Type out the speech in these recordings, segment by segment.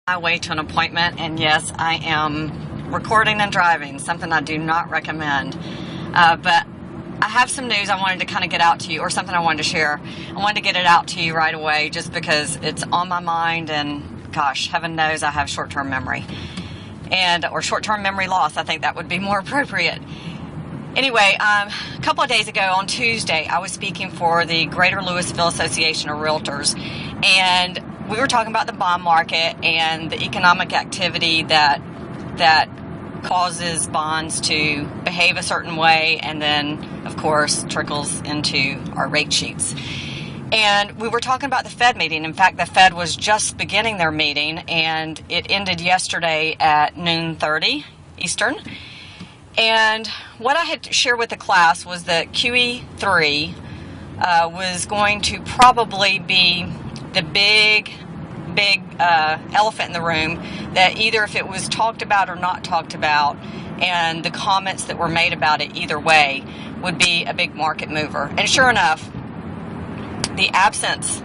My way to an appointment, and yes, I am recording and driving, something I do not recommend. But I have some news I wanted to kind of get out to you, or something I wanted to share. I wanted to get it out to you right away just because it's on my mind, and gosh, heaven knows I have short-term memory. Or short-term memory loss, I think that would be more appropriate. Anyway, a couple of days ago on Tuesday, I was speaking for the Greater Louisville Association of Realtors, and we were talking about the bond market and the economic activity that causes bonds to behave a certain way, and then, of course, trickles into our rate sheets. And we were talking about the Fed meeting. In fact, the Fed was just beginning their meeting, and it ended yesterday at noon 30 Eastern. And what I had shared with the class was that QE3 was going to probably be the big elephant in the room, that either if it was talked about or not talked about, and the comments that were made about it either way, would be a big market mover. And sure enough, the absence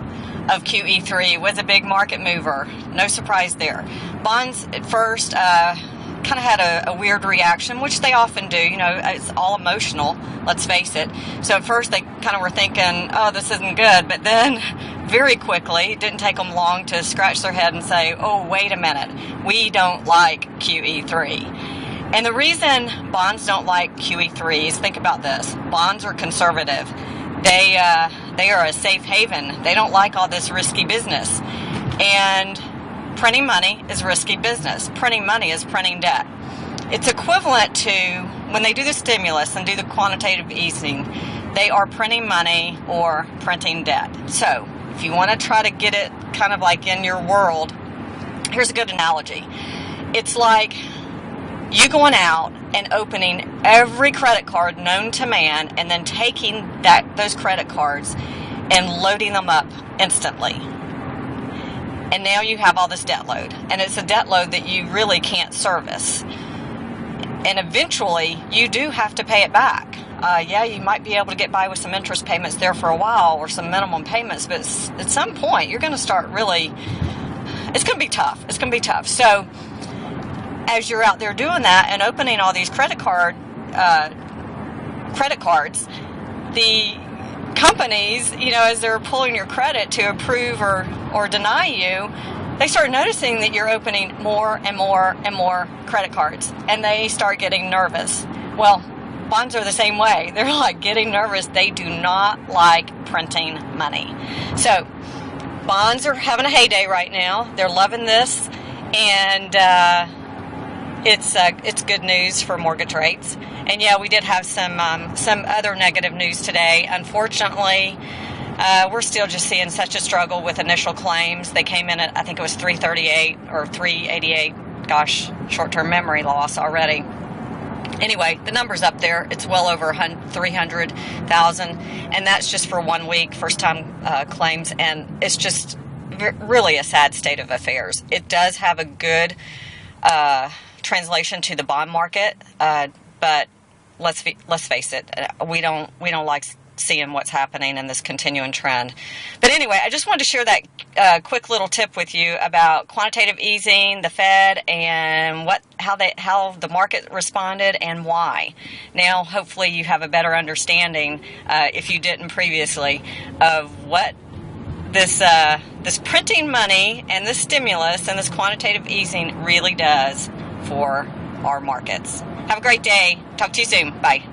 of QE3 was a big market mover. No surprise there. Bonds at first kind of had a weird reaction, which they often do. You know, it's all emotional, let's face it. So at first they kind of were thinking, oh, this isn't good. But then very quickly, it didn't take them long to scratch their head and say, oh, wait a minute, we don't like QE3. And the reason bonds don't like QE3 is, think about this. Bonds are conservative. They are a safe haven. They don't like all this risky business. And printing money is risky business. Printing money is printing debt. It's equivalent to when they do the stimulus and do the quantitative easing, they are printing money or printing debt. So if you want to try to get it kind of like in your world, here's a good analogy. It's like you going out and opening every credit card known to man, and then taking those credit cards and loading them up instantly. And now you have all this debt load, and it's a debt load that you really can't service. And eventually, you do have to pay it back. Yeah, you might be able to get by with some interest payments there for a while, or some minimum payments, but at some point, you're going to start really, it's going to be tough. It's going to be tough. So as you're out there doing that and opening all these credit cards, the companies, you know, as they're pulling your credit to approve or deny you, they start noticing that you're opening more and more and more credit cards, and they start getting nervous. Well, bonds are the same way. They're like getting nervous. They do not like printing money. So bonds are having a heyday right now. They're loving this, and it's good news for mortgage rates. And yeah, we did have some other negative news today. Unfortunately, we're still just seeing such a struggle with initial claims. They came in at, I think it was 338 or 388. Gosh, short-term memory loss already. Anyway, the number's up there. It's well over 300,000, and that's just for 1 week, first-time claims, and it's just really a sad state of affairs. It does have a good translation to the bond market, but let's face it, we don't like seeing what's happening in this continuing trend. But anyway, I just wanted to share that quick little tip with you about quantitative easing, the Fed, and how the market responded and why. Now, hopefully, you have a better understanding, if you didn't previously, of what this printing money and this stimulus and this quantitative easing really does for our markets. Have a great day. Talk to you soon. Bye.